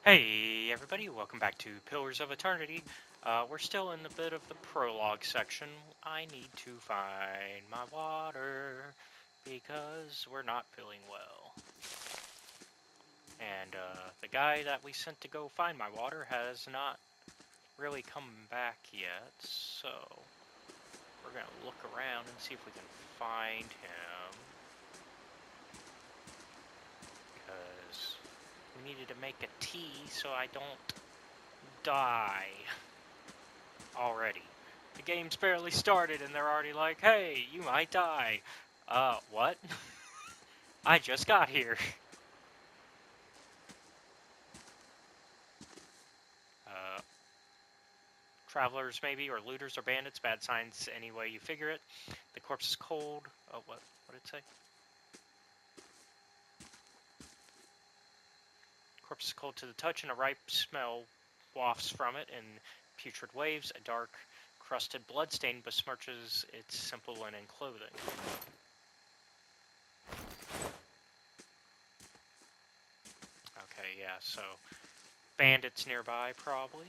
Hey everybody, welcome back to Pillars of Eternity. We're still in the bit of the prologue section. I need to find my water because we're not feeling well. And the guy that we sent to go find my water has not really come back yet, so we're going to look around and see if we can find him. Because we needed to make a tea so I don't die. Already. The game's barely started and they're already like, hey, you might die. What? I just got here. Uh, travelers maybe, or looters or bandits, bad signs any way you figure it. The corpse is cold. Oh, what did it say? Corpse is cold to the touch and a ripe smell wafts from it in putrid waves. A dark, crusted bloodstain besmirches its simple linen clothing. Okay, yeah, so bandits nearby, probably.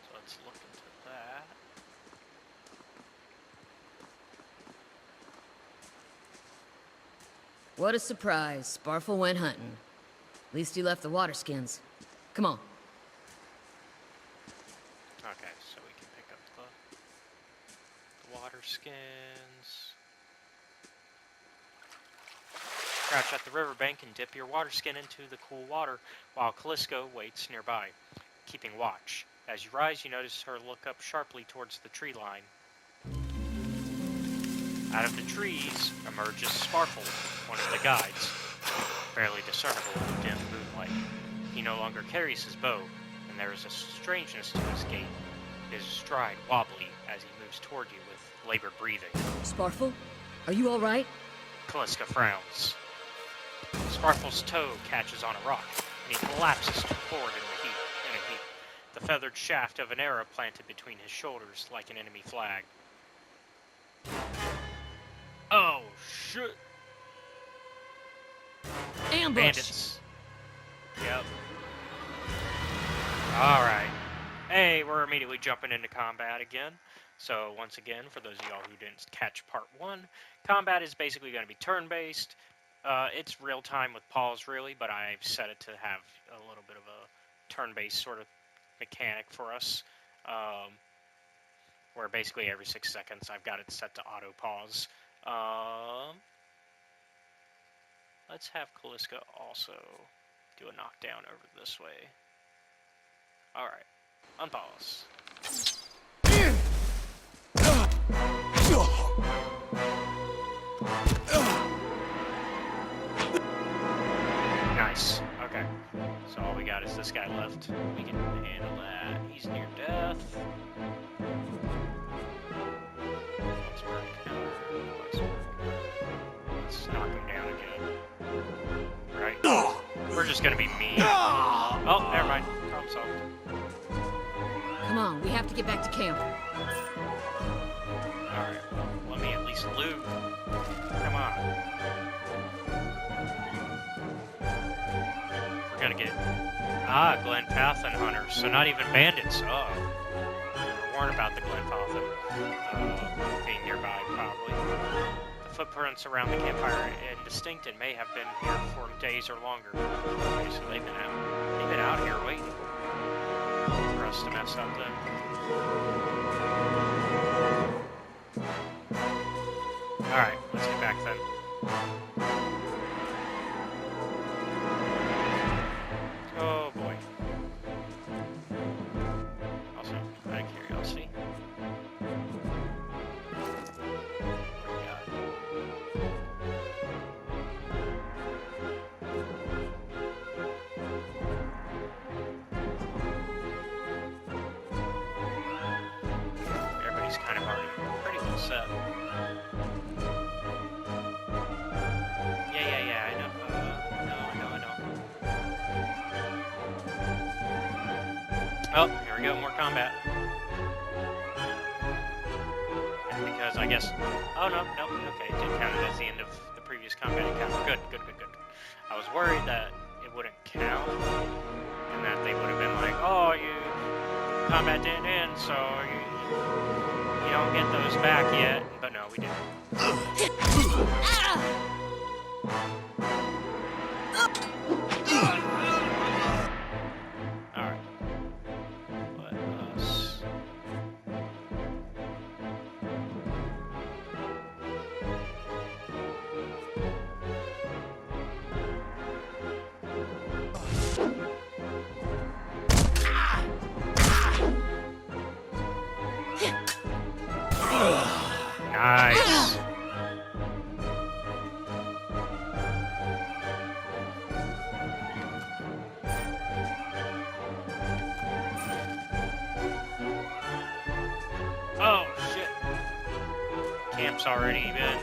So let's look into that. What a surprise. Sparfle went hunting. At least he left the water skins. Come on. Okay, so we can pick up the water skins. Crouch at the riverbank and dip your water skin into the cool water while Callisto waits nearby, keeping watch. As you rise, you notice her look up sharply towards the tree line. Out of the trees emerges Sparfle, one of the guides, barely discernible in the dim moonlight. He no longer carries his bow, and there is a strangeness to his gait, his stride wobbly as he moves toward you with labored breathing. Sparfle? Are you alright? Callisto frowns. Sparfle's toe catches on a rock, and he collapses forward in a heap. The feathered shaft of an arrow planted between his shoulders like an enemy flag. Oh, shit! Ambush! Bandits. Yep. Alright. Hey, we're immediately jumping into combat again. So, once again, for those of y'all who didn't catch part 1, combat is basically going to be turn-based. It's real-time with pause, really, but I've set it to have a little bit of a turn-based sort of mechanic for us. Where basically every 6 seconds I've got it set to auto-pause. Let's have Callisto also do a knockdown over this way. Alright, unpause. Nice, okay. So all we got is this guy left. We can handle that. He's near death. Let's knock him down again. Right? We're just gonna be mean. Oh, never mind. Problem solved. Come on, we have to get back to camp. Alright, well, let me at least loot. Come on. We're gonna get... Glenfathan hunters. So not even bandits. Oh. We were warned about the Glenfathan being nearby, probably. The footprints around the campfire are indistinct and may have been here for days or longer. Okay, so they've been out here waiting for us to mess up then. Alright, let's get back then. Oh boy. Also, out of curiosity. What do we got? Everybody's kind of already pretty well set. Yeah, I know. I know. Oh, here we go, more combat. because I guess... Oh, no, okay, it did count it as the end of the previous combat encounter. Good. I was worried that it wouldn't count, and that they would have been like, oh, combat didn't end, so you don't get those back yet. But no, we didn't. Alright. Let us... Nice. Oh, shit. Camp's already been...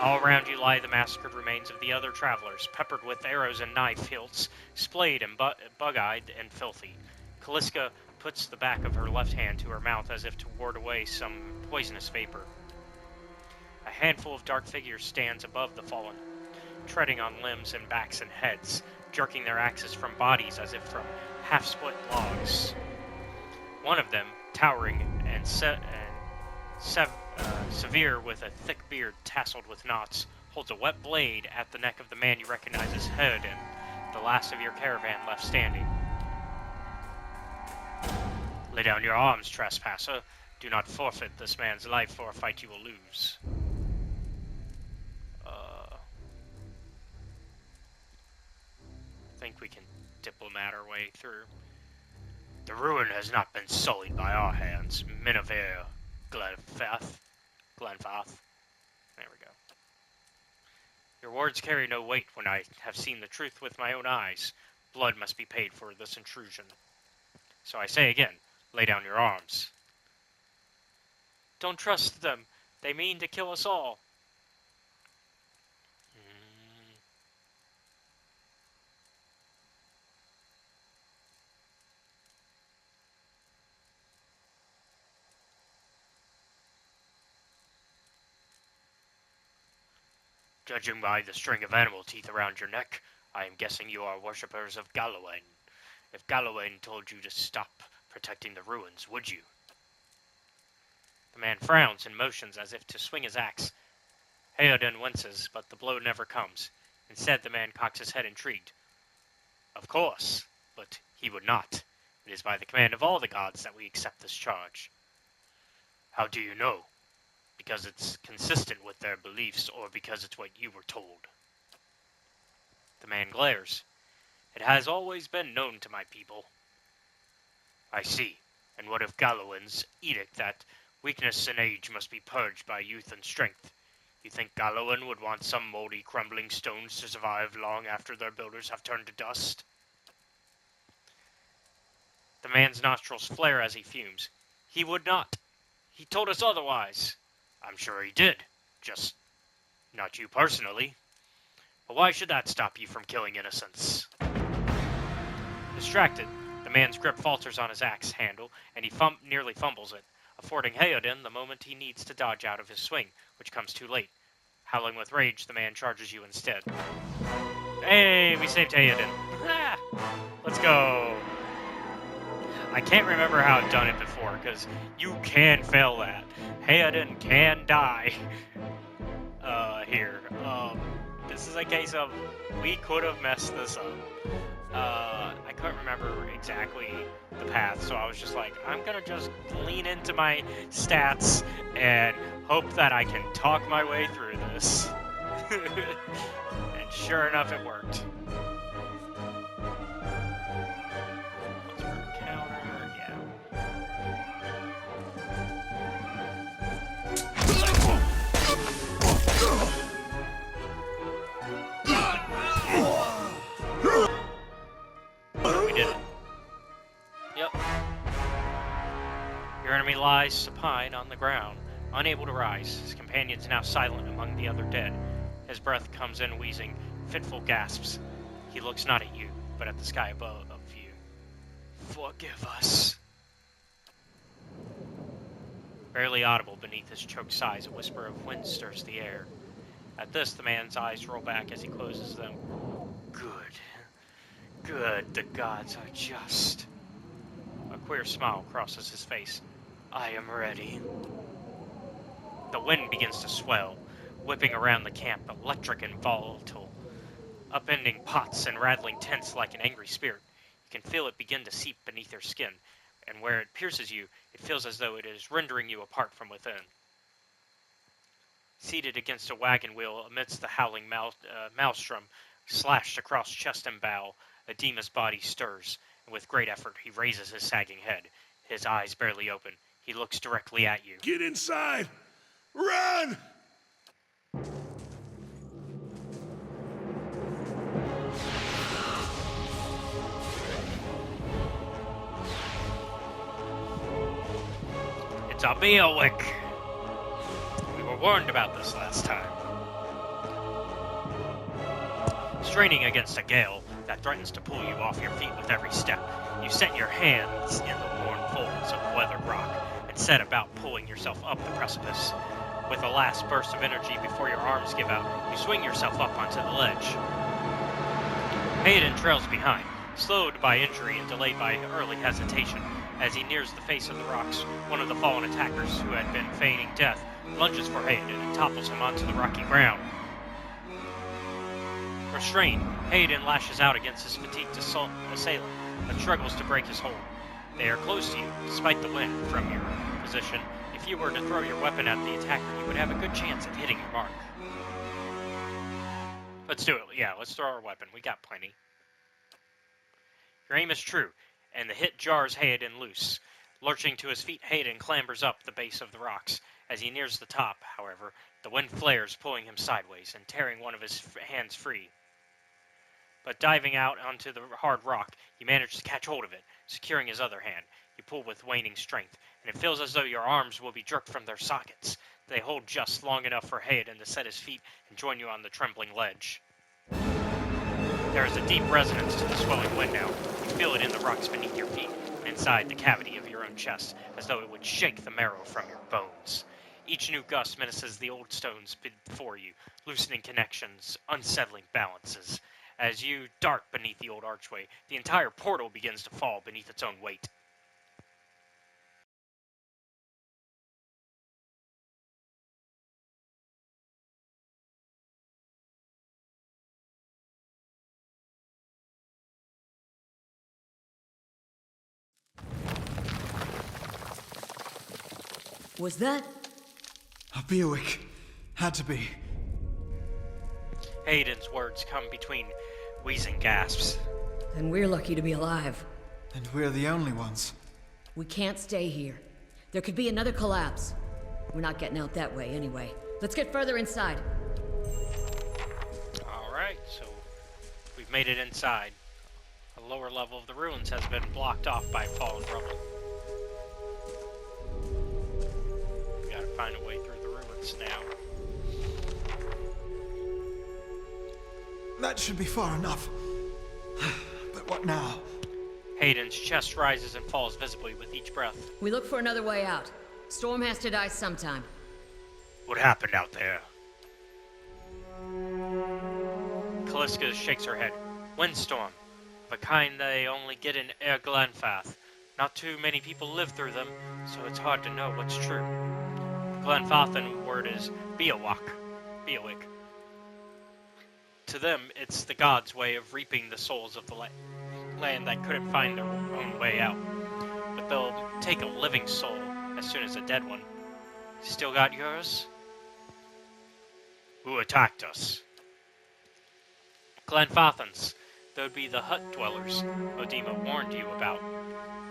All around you lie the massacred remains of the other travelers, peppered with arrows and knife hilts, splayed and bug-eyed and filthy. Calliska puts the back of her left hand to her mouth as if to ward away some poisonous vapor. A handful of dark figures stands above the fallen, treading on limbs and backs and heads, jerking their axes from bodies as if from half-split logs. One of them, towering and severe with a thick beard tasseled with knots, holds a wet blade at the neck of the man you recognize as Heoden, the last of your caravan left standing. Lay down your arms, trespasser. Do not forfeit this man's life for a fight you will lose. I think we can diplomat our way through. The ruin has not been sullied by our hands. Menavir, Glenfath. There we go. Your words carry no weight when I have seen the truth with my own eyes. Blood must be paid for this intrusion. So I say again, lay down your arms. Don't trust them. They mean to kill us all. Judging by the string of animal teeth around your neck, I am guessing you are worshippers of Galawain. If Galawain told you to stop protecting the ruins, would you? The man frowns and motions as if to swing his axe. Heoden winces, but the blow never comes. Instead, the man cocks his head intrigued. Of course, but he would not. It is by the command of all the gods that we accept this charge. How do you know? Because it's consistent with their beliefs, or because it's what you were told? The man glares. It has always been known to my people. I see. And what of Galawain's edict that weakness and age must be purged by youth and strength? You think Galawain would want some moldy, crumbling stones to survive long after their builders have turned to dust? The man's nostrils flare as he fumes. He would not. He told us otherwise. I'm sure he did. Just not you personally. But why should that stop you from killing innocents? Distracted, the man's grip falters on his axe handle, and he nearly fumbles it, affording Heoden the moment he needs to dodge out of his swing, which comes too late. Howling with rage, the man charges you instead. Hey, we saved Heoden. Ah, let's go. I can't remember how I've done it before, because you can fail that. Heoden can die. Here. This is a case of, we could have messed this up. I couldn't remember exactly the path, so I was just like, I'm gonna just lean into my stats and hope that I can talk my way through this. And sure enough, it worked. Your enemy lies supine on the ground, unable to rise, his companions now silent among the other dead. His breath comes in wheezing, fitful gasps. He looks not at you, but at the sky above you. Forgive us. Barely audible beneath his choked sighs, a whisper of wind stirs the air. At this, the man's eyes roll back as he closes them. Good. Good, the gods are just. A queer smile crosses his face. I am ready. The wind begins to swell, whipping around the camp, electric and volatile, upending pots and rattling tents like an angry spirit. You can feel it begin to seep beneath your skin, and where it pierces you, it feels as though it is rendering you apart from within. Seated against a wagon wheel amidst the howling maelstrom slashed across chest and bow, Edema's body stirs, and with great effort he raises his sagging head, his eyes barely open. He looks directly at you. Get inside! Run! It's a Beowulf! We were warned about this last time. Straining against a gale that threatens to pull you off your feet with every step, you set your hands in the worn folds of weathered rock and set about pulling yourself up the precipice. With a last burst of energy before your arms give out, you swing yourself up onto the ledge. Hayden trails behind, slowed by injury and delayed by early hesitation. As he nears the face of the rocks, one of the fallen attackers, who had been feigning death, lunges for Hayden and topples him onto the rocky ground. Restrained, Hayden lashes out against his fatigued assailant, but struggles to break his hold. They are close to you, despite the wind from your position. If you were to throw your weapon at the attacker, you would have a good chance at hitting your mark. Let's do it. Yeah, let's throw our weapon. We got plenty. Your aim is true, and the hit jars Hayden loose. Lurching to his feet, Hayden clambers up the base of the rocks. As he nears the top, however, the wind flares, pulling him sideways and tearing one of his hands free. But diving out onto the hard rock, you manage to catch hold of it, securing his other hand. You pull with waning strength, and it feels as though your arms will be jerked from their sockets. They hold just long enough for Hayden to set his feet and join you on the trembling ledge. There is a deep resonance to the swelling wind now. You feel it in the rocks beneath your feet, and inside the cavity of your own chest, as though it would shake the marrow from your bones. Each new gust menaces the old stones before you, loosening connections, unsettling balances. As you dart beneath the old archway, the entire portal begins to fall beneath its own weight. Was that? A Beowulf. Had to be. Hayden's words come between wheezing gasps. Then we're lucky to be alive. And we're the only ones. We can't stay here. There could be another collapse. We're not getting out that way anyway. Let's get further inside. Alright, so we've made it inside. The lower level of the ruins has been blocked off by fallen rubble. We gotta find a way through the ruins now. That should be far enough. But what now? Hayden's chest rises and falls visibly with each breath. We look for another way out. Storm has to die sometime. What happened out there? Kaliska shakes her head. Windstorm. Of a kind they only get in Air Glenfath. Not too many people live through them, so it's hard to know what's true. The Glenfathan word is Beowulf. To them, it's the gods' way of reaping the souls of the land that couldn't find their own way out. But they'll take a living soul as soon as a dead one. Still got yours? Who attacked us? Glenfathans. They'd be the hut dwellers Edema warned you about.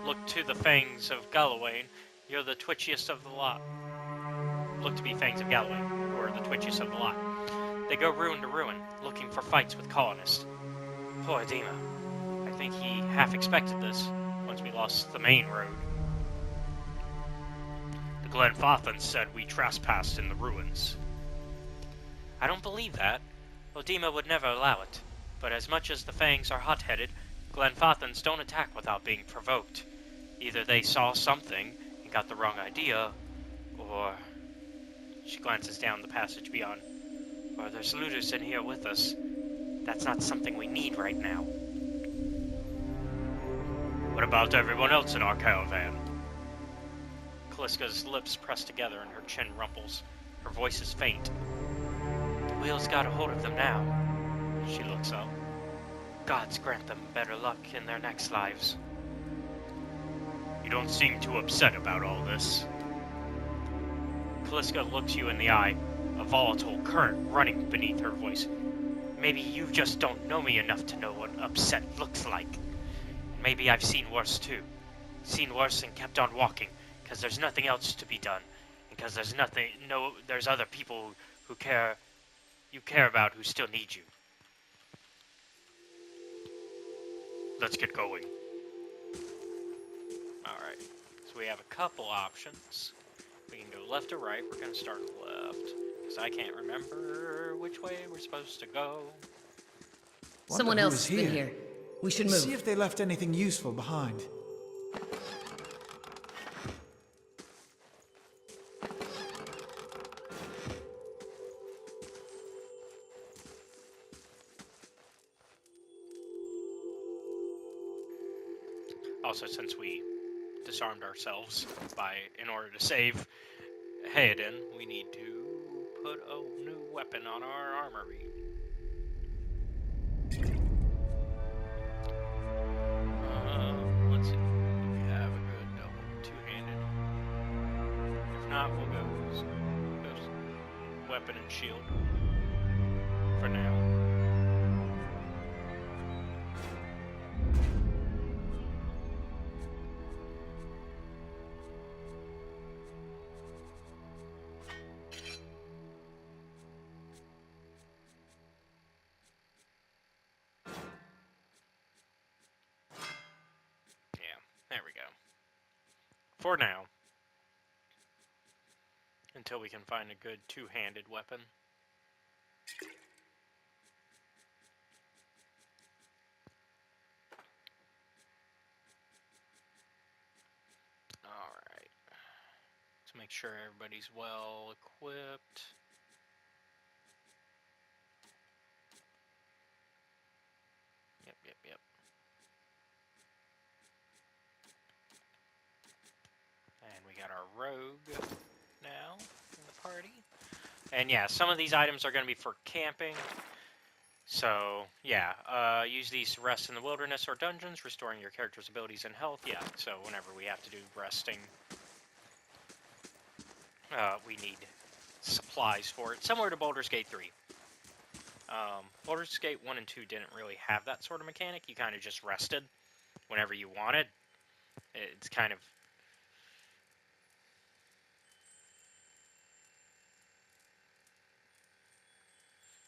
Look to the fangs of Galloway. You're the twitchiest of the lot. Look to be fangs of Galloway, who are the twitchiest of the lot. They go ruin to ruin, looking for fights with colonists. Poor Edema. I think he half expected this, once we lost the main road. The Glenfathans said we trespassed in the ruins. I don't believe that. Edema would never allow it. But as much as the Fangs are hot-headed, Glenfathans don't attack without being provoked. Either they saw something and got the wrong idea, Or... She glances down the passage beyond. Or there's looters in here with us. That's not something we need right now. What about everyone else in our caravan? Callista's lips press together and her chin rumples. Her voice is faint. The wheels got a hold of them now. She looks up. Gods grant them better luck in their next lives. You don't seem too upset about all this. Callista looks you in the eye, a volatile current running beneath her voice. Maybe you just don't know me enough to know what upset looks like. Maybe I've seen worse too. Seen worse and kept on walking, because there's nothing else to be done. And because there's other people who you care about who still need you. Let's get going. Alright, so we have a couple options. We can go left or right. We're going to start left, because I can't remember which way we're supposed to go. Someone else has been here. We should move. See if they left anything useful behind. Also, since we disarmed ourselves in order to save Hayden, we need to put a new weapon on our armory. Let's see. Do we have a good double two-handed? If not, we'll go weapon and shield for now. There we go. For now. Until we can find a good two-handed weapon. Alright. Let's make sure everybody's well equipped. Yep. And we got our rogue now in the party. And yeah, some of these items are going to be for camping. So, yeah, use these to rest in the wilderness or dungeons, restoring your character's abilities and health. Yeah, so whenever we have to do resting, we need supplies for it. Similar to Baldur's Gate 3. Baldur's Gate 1 and 2 didn't really have that sort of mechanic. You kind of just rested whenever you wanted. It's kind of...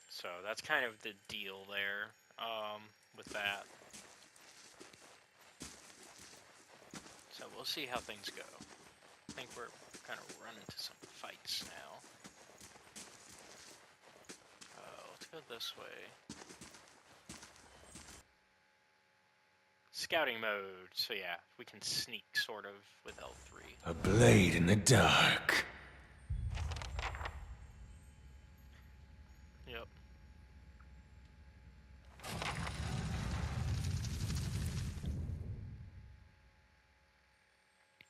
So that's kind of the deal there with that. So we'll see how things go. I think we're kind of running into some fights now. Let's go this way. Scouting mode. So yeah, we can sneak sort of with L3. A blade in the dark. Yep.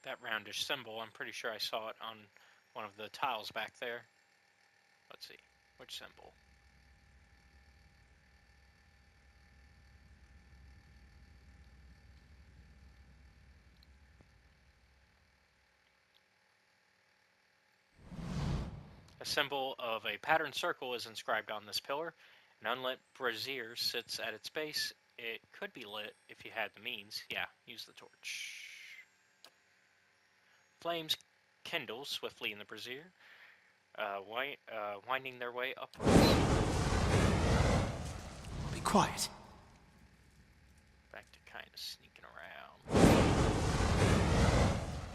That roundish symbol, I'm pretty sure I saw it on one of the tiles back there. Let's see, which symbol? A symbol of a patterned circle is inscribed on this pillar. An unlit brazier sits at its base. It could be lit if you had the means. Yeah, use the torch. Flames kindle swiftly in the brazier, winding their way upwards. Be quiet. Back to kind of sneaking around.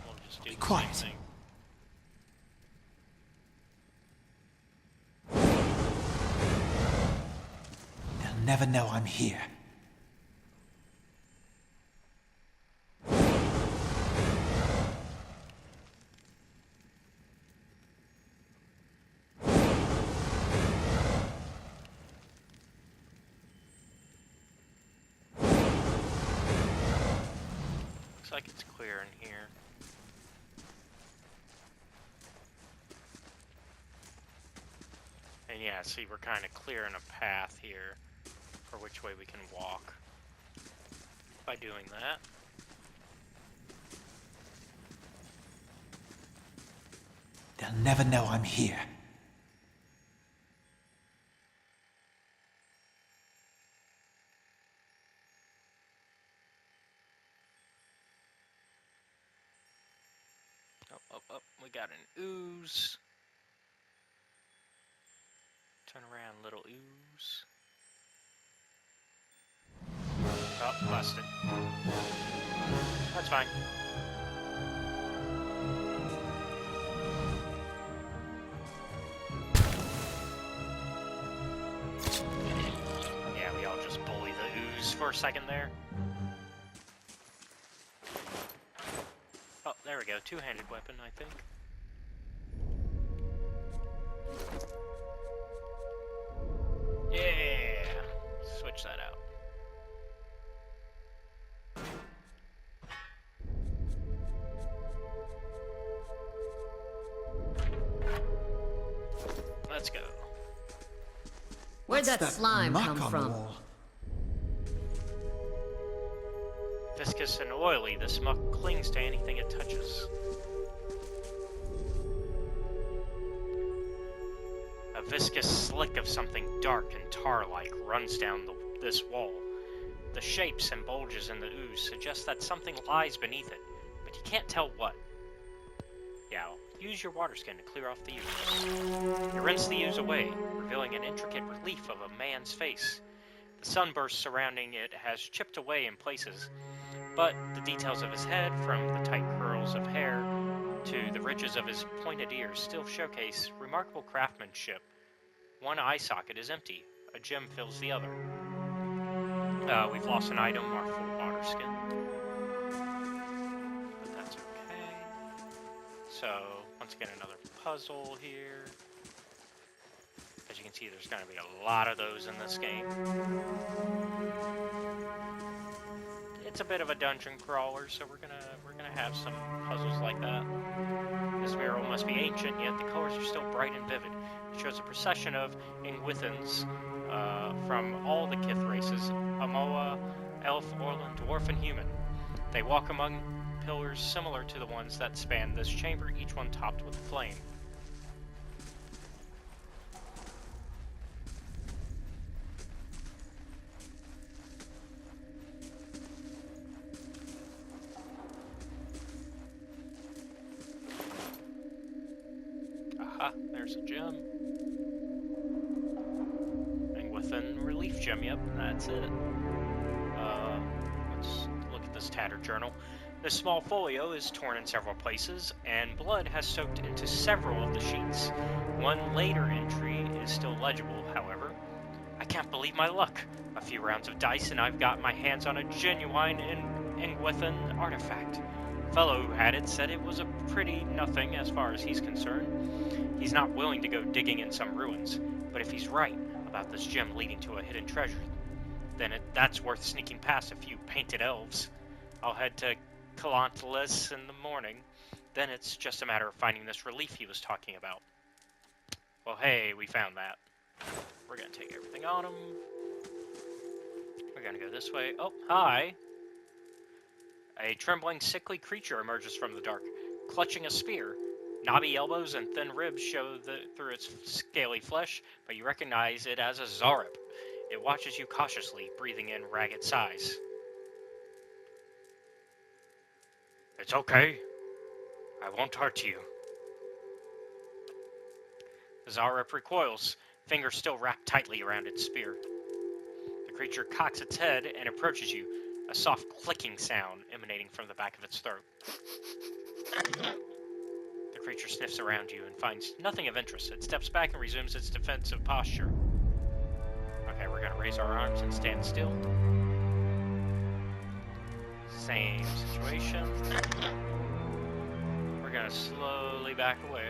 We'll just do Be the quiet. same thing. They'll never know I'm here. Looks like it's clear in here. And yeah, see, we're kind of clearing a path here for which way we can walk by doing that. They'll never know I'm here. Oh, we got an ooze. Turn around, little ooze. Oh, busted. That's fine. Yeah, we all just bully the ooze for a second there. Oh, there we go. Two-handed weapon, I think. Yeah! Switch that out. Let's go. Where'd What's that slime muck come on from? the wall? Viscous and oily, this muck clings to anything it touches. A viscous slick of something dark and tar-like runs down this wall. The shapes and bulges in the ooze suggest that something lies beneath it, but you can't tell what. Yeah, use your water skin to clear off the ooze. You rinse the ooze away, revealing an intricate relief of a man's face. The sunburst surrounding it has chipped away in places, but the details of his head, from the tight curls of hair to the ridges of his pointed ears, still showcase remarkable craftsmanship. One eye socket is empty. A gem fills the other. We've lost an item, our full water skin. But that's okay. So, once again, another puzzle here. As you can see, there's going to be a lot of those in this game. It's a bit of a dungeon crawler, so we're gonna have some puzzles like that. This mural must be ancient, yet the colors are still bright and vivid. It shows a procession of Ingwithans from all the Kith races: Amoa, Elf, Orlan, Dwarf, and Human. They walk among pillars similar to the ones that span this chamber, each one topped with a flame. Aha, there's a gem. Ingwithan relief gem, yep, that's it. Let's look at this tattered journal. This small folio is torn in several places, and blood has soaked into several of the sheets. One later entry is still legible, however. I can't believe my luck. A few rounds of dice and I've got my hands on a genuine Ingwithan artifact. Fellow who had it said it was a pretty nothing as far as he's concerned. He's not willing to go digging in some ruins, but if he's right about this gem leading to a hidden treasure, then that's worth sneaking past a few painted elves. I'll head to Calantalis in the morning. Then it's just a matter of finding this relief he was talking about. Well, hey, we found that. We're gonna take everything on him. We're gonna go this way. Oh, hi! A trembling, sickly creature emerges from the dark, clutching a spear. Knobby elbows and thin ribs show through its scaly flesh, but you recognize it as a Zarep. It watches you cautiously, breathing in ragged sighs. It's okay. I won't hurt you. The Zarep recoils, fingers still wrapped tightly around its spear. The creature cocks its head and approaches you, a soft clicking sound emanating from the back of its throat. The creature sniffs around you and finds nothing of interest. It steps back and resumes its defensive posture. Okay, we're gonna raise our arms and stand still. Same situation. We're gonna slowly back away.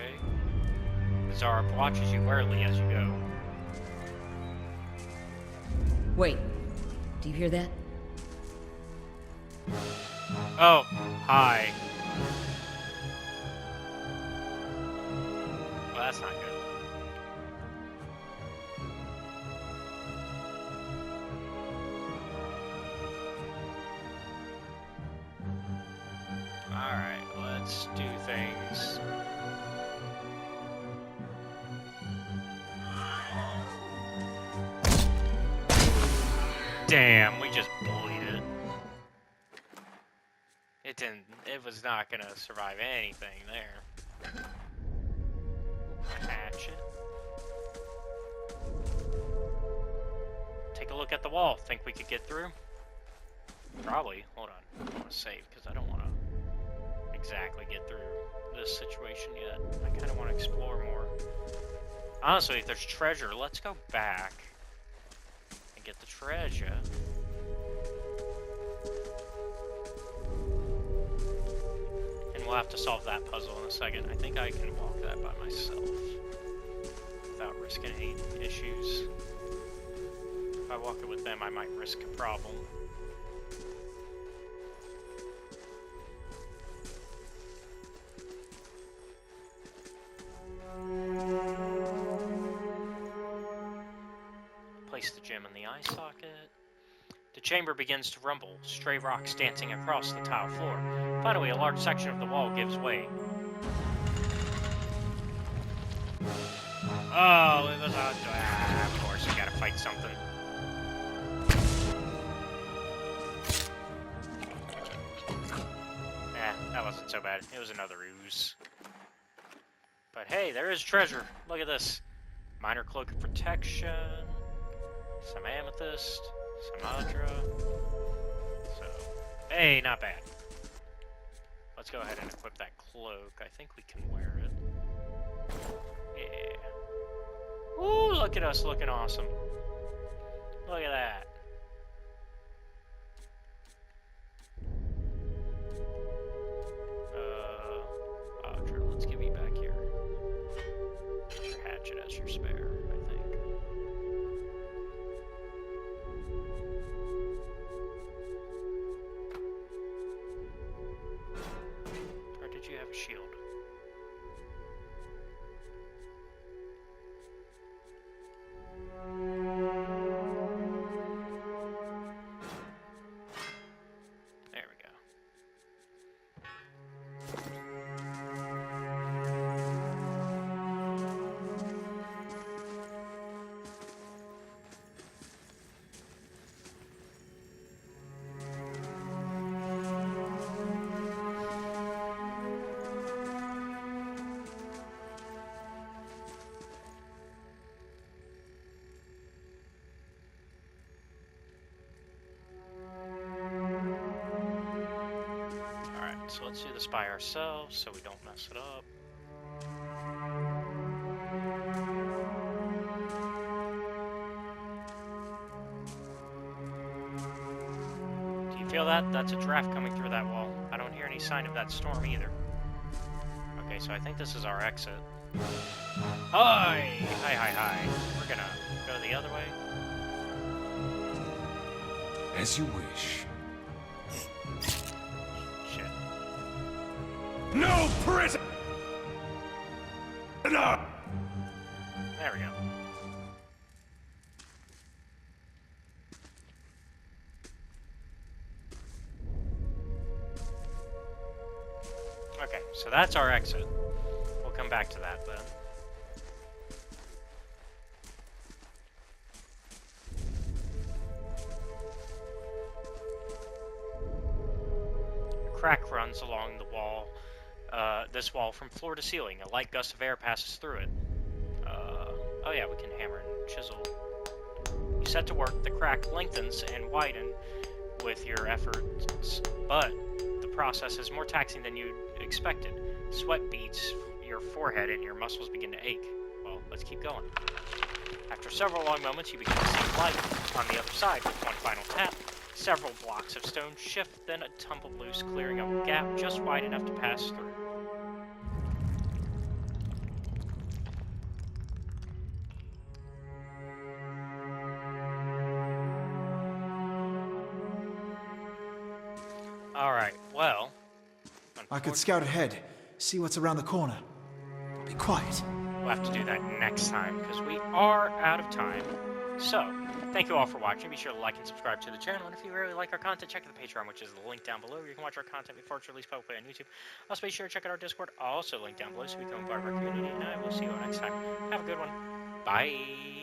The Zarep watches you warily as you go. Wait. Do you hear that? Oh, hi. Well, that's not good. Alright, let's do things. Damn, we just bullied it. It was not gonna survive anything there. Hatchet. Take a look at the wall. Think we could get through? Probably. Hold on. I want to save because I don't want to exactly get through this situation yet. I kind of want to explore more. Honestly, if there's treasure, let's go back and get the treasure. And we'll have to solve that puzzle in a second. I think I can walk that by myself without risking any issues. If I walk it with them, I might risk a problem. Place the gem in the eye socket. The chamber begins to rumble, stray rocks dancing across the tile floor. Finally, a large section of the wall gives way. Oh, it was a... of course, we gotta fight something. That wasn't so bad. It was another ooze. But hey, there is treasure. Look at this. Minor cloak of protection. Some amethyst. Some adra. So, hey, not bad. Let's go ahead and equip that cloak. I think we can wear it. Yeah. Ooh, look at us looking awesome. Look at that. Adra, let's give you back here. Your hatchet as your spare, I think. Or did you have a shield? There we go. So let's do this by ourselves so we don't mess it up. Do you feel that? That's a draft coming through that wall. I don't hear any sign of that storm either. Okay, so I think this is our exit. Hi! Hi, hi, hi. We're gonna go the other way. As you wish. No prison! There we go. Okay, so that's our exit. We'll come back to that then. A crack runs along the wall. This wall from floor to ceiling. A light gust of air passes through it. Oh yeah, we can hammer and chisel. You set to work, the crack lengthens and widens with your efforts, but the process is more taxing than you expected. Sweat beads your forehead and your muscles begin to ache. Well, let's keep going. After several long moments, you begin to see light on the other side with one final tap. Several blocks of stone shift, then tumble loose, clearing a gap just wide enough to pass through. Alright, well... I could scout ahead, see what's around the corner. Be quiet. We'll have to do that next time, because we are out of time. So, thank you all for watching. Be sure to like and subscribe to the channel. And if you really like our content, check out the Patreon, which is the link down below, where you can watch our content before it's released publicly on YouTube. Also, be sure to check out our Discord, also linked down below, so you can become part of our community. And I will see you all next time. Have a good one. Bye.